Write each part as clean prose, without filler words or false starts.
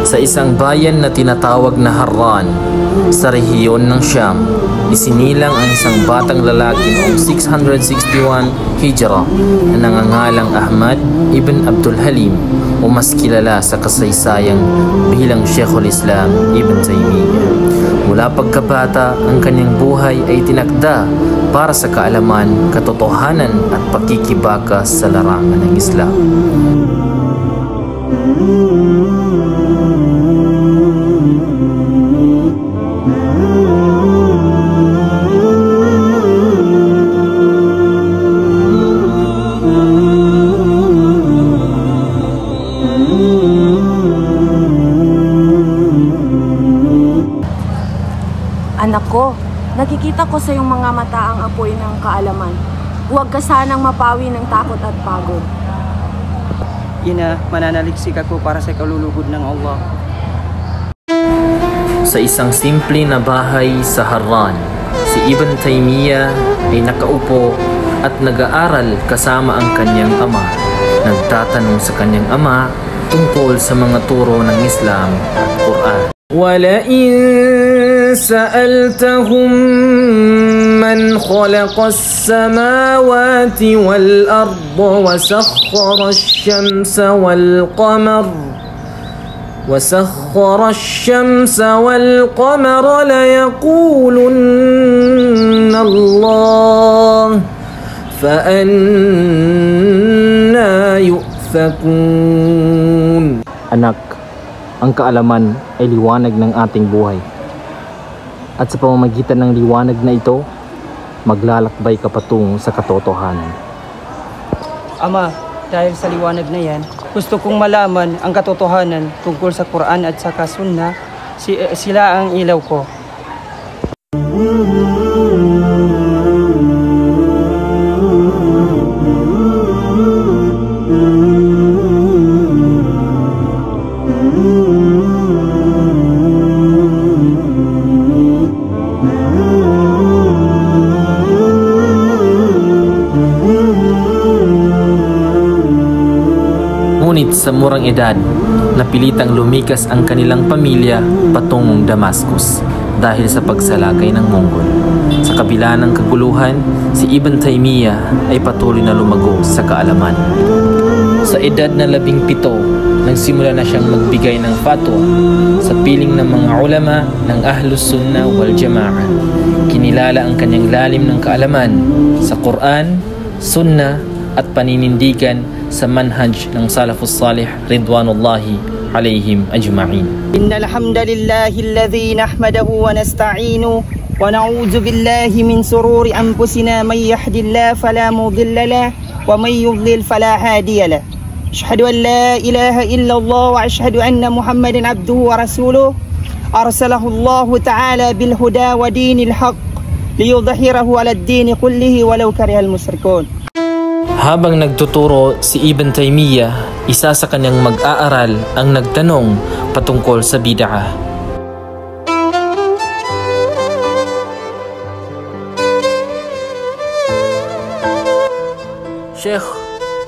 Sa isang bayan na tinatawag na Harran, sa rehiyon ng Sham, isinilang ang isang batang lalaki noong 661 Hijra na nangangalang Ahmad ibn Abdul Halim o mas kilala sa kasaysayang bilang Sheikhul Islam Ibn Taymiyyah. Mula pagkabata, ang kanyang buhay ay tinakda para sa kaalaman, katotohanan at pakikibaka sa larangan ng Islam. Anak ko, nakikita ko sa iyong mga mata ang apoy ng kaalaman. Huwag ka sanang mapawi ng takot at pagod. Ina, mananaliksik ako para sa kalulugod ng Allah. Sa isang simple na bahay sa Harran, si Ibn Taymiyyah ay nakaupo at nag-aaral kasama ang kanyang ama. Nagtatanong sa kanyang ama tungkol sa mga turo ng Islam at Quran. وَلَئِن سَأَلْتَهُمْ مَنْ خَلَقَ السَّمَاوَاتِ وَالْأَرْضَ وَسَخَّرَ الشَّمْسَ وَالْقَمَرَ لَيَقُولُنَّ اللَّهُ فَأَنَّى يُؤْفَكُونَ. Anak, ang kaalaman ay liwanag ng ating buhay. At sa pamamagitan ng liwanag na ito, maglalakbay ka patungo sa katotohanan. Ama, dahil sa liwanag na yan, gusto kong malaman ang katotohanan tungkol sa Quran at sa Sunnah. Sila ang ilaw ko. Ngunit sa murang edad, napilitang lumikas ang kanilang pamilya patungong Damascus dahil sa pagsalakay ng Mongol. Sa kabila ng kaguluhan, si Ibn Taymiyyah ay patuloy na lumago sa kaalaman. Sa edad na 17, nagsimula na siyang magbigay ng fatwa sa piling ng mga ulama ng Ahlus Sunnah wal Jama'ah. Kinilala ang kanyang lalim ng kaalaman sa Quran, Sunnah at paninindigan sa manhaj ng Salafus Salih ridwanullahi alaihim ajma'in. Innal hamdalillahi alladhi nahmaduhu wa nasta'inu wa na'udzu billahi min sururi anfusina may yahdihillahu fala mudilla lahu wa may yudlil fala hadiya lahu. Ashhadu an la ilaha illallah wa ashhadu anna Muhammadan abduhu wa rasuluhu arsalahu Allah ta'ala bil huda wa dinil haqq liyudhhirahu 'ala ad-din kullihi walau karihal musyrikun. Habang nagtuturo si Ibn Taymiyyah, isa sa kanyang mag-aaral ang nagtanong patungkol sa bid'ah. Sheikh,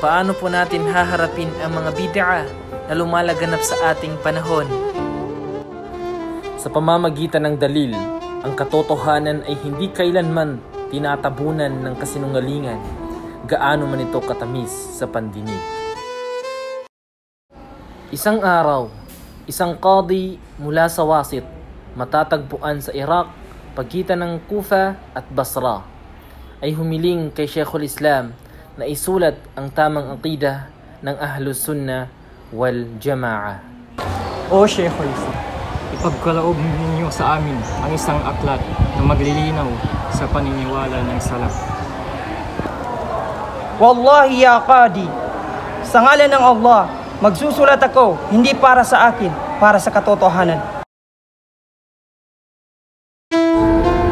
paano po natin haharapin ang mga bid'ah na lumalaganap sa ating panahon? Sa pamamagitan ng dalil, ang katotohanan ay hindi kailanman tinatabunan ng kasinungalingan, gaano man ito katamis sa pandinig. Isang araw, isang qadi mula sa Wasit, matatagpuan sa Iraq, pagitan ng Kufa at Basra, ay humiling kay Sheikhul Islam na isulat ang tamang aqidah ng Ahlus Sunnah wal Jama'ah. O Sheikhul Islam, ipagkaloob ninyo sa amin ang isang aklat na maglilinaw sa paniniwala ng salaf. Wallahi ya Qadi, sa ngalan ng Allah, magsusulat ako hindi para sa akin, para sa katotohanan.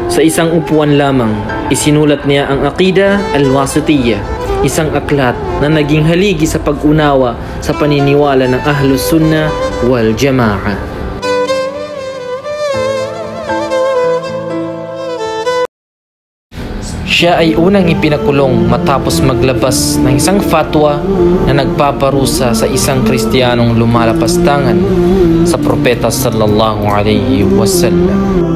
Sa isang upuan lamang, isinulat niya ang Aqidah al-Wasitiyah, isang aklat na naging haligi sa pag-unawa sa paniniwala ng Ahlus Sunnah wal Jama'ah. Siya ay unang ipinakulong matapos maglabas ng isang fatwa na nagpaparusa sa isang Kristiyanong lumalapastangan sa propeta sallallahu alaihi wasallam.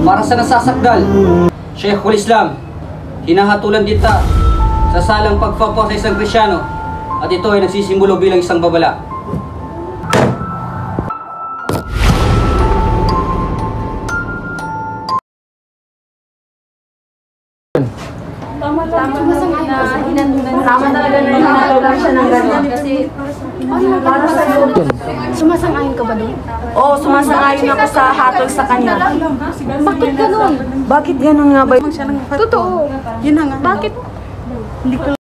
Para sa nasasakdal, Sheikhul Islam, hinahatulan dita sa salang pagpapa sa isang Kristyano at ito ay nagsisimbolo bilang isang babala. Tama talaga na hinahatulan siya ng gano'n. Kasi para sa Sumasang-ayon ka ba doon? Oo, sumasang-ayon ako sa hatol sa kanya. Bakit ganun? Bakit ganun nga ba? Totoo. Yun na nga. Bakit? Hindi ko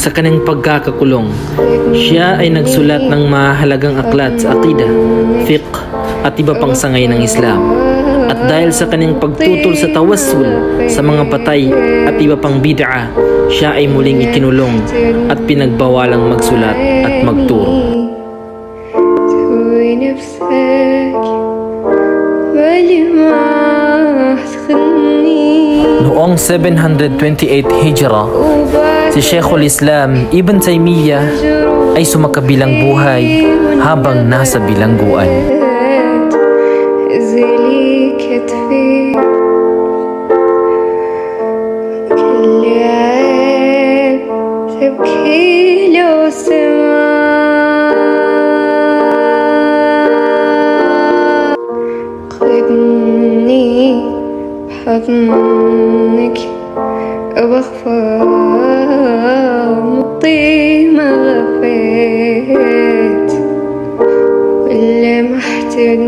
Sa kanyang pagkakakulong, siya ay nagsulat ng mahalagang aklat sa aqida, fiqh at iba pang sangay ng Islam. At dahil sa kanyang pagtutol sa tawassul sa mga patay at iba pang bid'a, siya ay muling ikinulong at pinagbawalang magsulat at magturo. Noong 728 Hijra, si Sheikhul Islam Ibn Taymiyyah ay sumakabilang buhay habang nasa bilangguan. حضنك أبخفى مطي ما غفيت ولا محتاج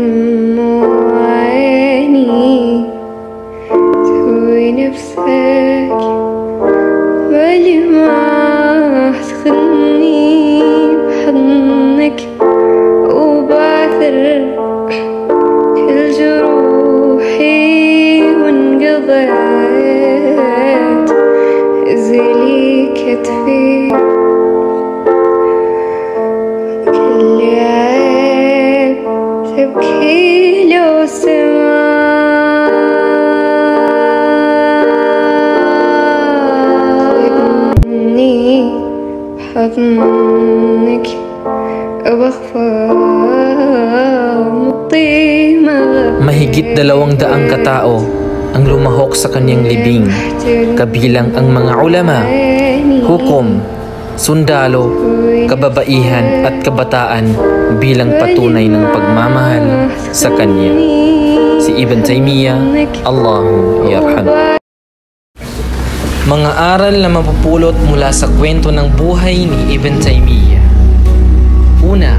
عيني تهوي نفسك بالي ما تخلني بحضنك وبعثر كل جروحي وانقضيت زلي كتفي كل عين تبكي لو سمعني بحضنك أبخفى مطي ما Mahigit 200 katao ang lumahok sa kanyang libing, kabilang ang mga ulama, hukom, sundalo, kababaihan at kabataan bilang patunay ng pagmamahal sa kanya. Si Ibn Taymiyyah, Allahu yarham. Mga aral na mapupulot mula sa kwento ng buhay ni Ibn Taymiyyah. Una,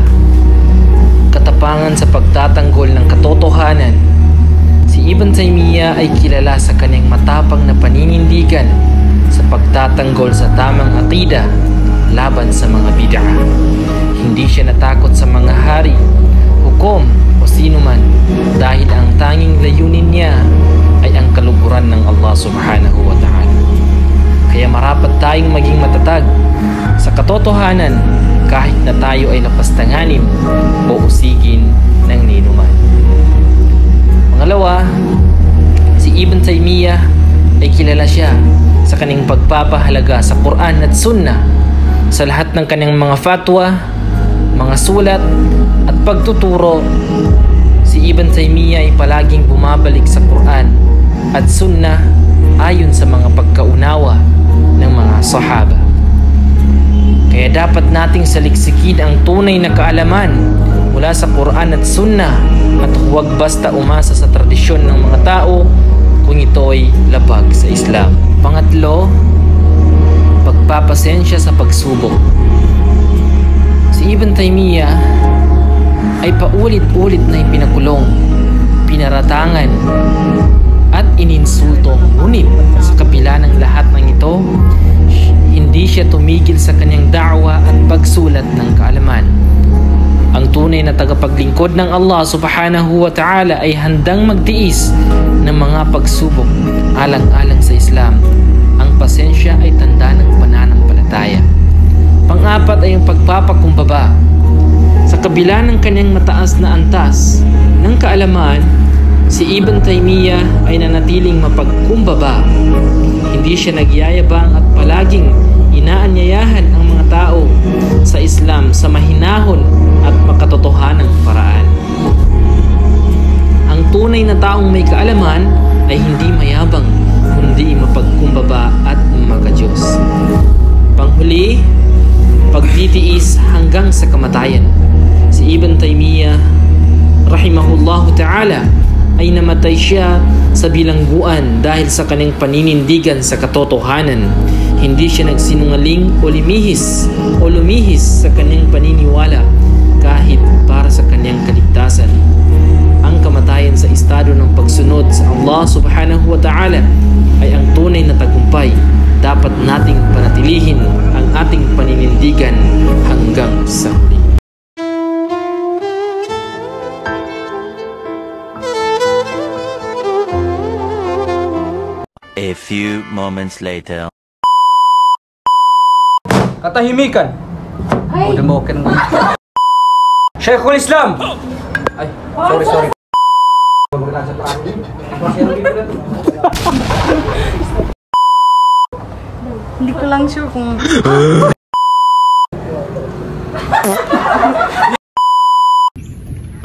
katapangan sa pagtatanggol ng katotohanan. Si Ibn Taymiyyah ay kilala sa kanyang matapang na paninindigan sa pagtatanggol sa tamang aqida laban sa mga bid'a. Hindi siya natakot sa mga hari, hukom o sino man dahil ang tanging layunin niya ay ang kaluguran ng Allah subhanahu wa ta'ala. Kaya marapat tayong maging matatag sa katotohanan kahit na tayo ay lapastanganin o usigin ng ninuman. Pangalawa, si Ibn Taymiyyah ay kilala siya sa sa kanyang pagpapahalaga sa Quran at Sunnah. Sa lahat ng kanyang mga fatwa, mga sulat at pagtuturo, si Ibn Taymiyyah ay palaging bumabalik sa Quran at Sunnah ayon sa mga pagkaunawa ng mga sahaba. Kaya dapat nating saliksikin ang tunay na kaalaman mula sa Quran at Sunnah at huwag basta umasa sa tradisyon ng mga tao kung ito'y labag sa Islam. Pangatlo, pagpapasensya sa pagsubok. Si Ibn Taymiyyah ay paulit-ulit na ipinakulong, pinaratangan at ininsulto. Ngunit sa kabila ng lahat ng ito, hindi siya tumigil sa kanyang da'wa at pagsulat ng kaalaman. Ang tunay na tagapaglingkod ng Allah subhanahu wa ta'ala ay handang magtiis ng mga pagsubok alang-alang sa Islam. Ang pasensya ay tanda ng pananampalataya. Pang-apat ay ang pagpapakumbaba. Sa kabila ng kanyang mataas na antas ng kaalaman, si Ibn Taymiyyah ay nanatiling mapagkumbaba. Hindi siya nagyayabang at palaging inaanyayahan ang mga tao sa Islam sa mahinahon at makatotohanang paraan. Ang tunay na taong may kaalaman ay hindi mayabang, kundi mapagkumbaba at makadiyos. Panghuli, pagtitiis hanggang sa kamatayan. Si Ibn Taymiyyah rahimahullahu ta'ala ay namatay siya sa bilangguan dahil sa kanyang paninindigan sa katotohanan. Hindi siya nagsinungaling o lumihis sa kanyang paniniwala kahit para sa kanyang kaligtasan. Ang kamatayan sa estado ng pagsunod sa Allah subhanahu wa ta'ala ay ang tunay na tagumpay. Dapat nating panatilihin ang ating paninindigan hanggang sa huli. A few moments later. Katahimikan! Ay! Mo ka ng... Sheikhul Islam! Ay, sorry. Hindi ko lang sure kung...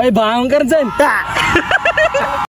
Ay, bangon ka rin dyan!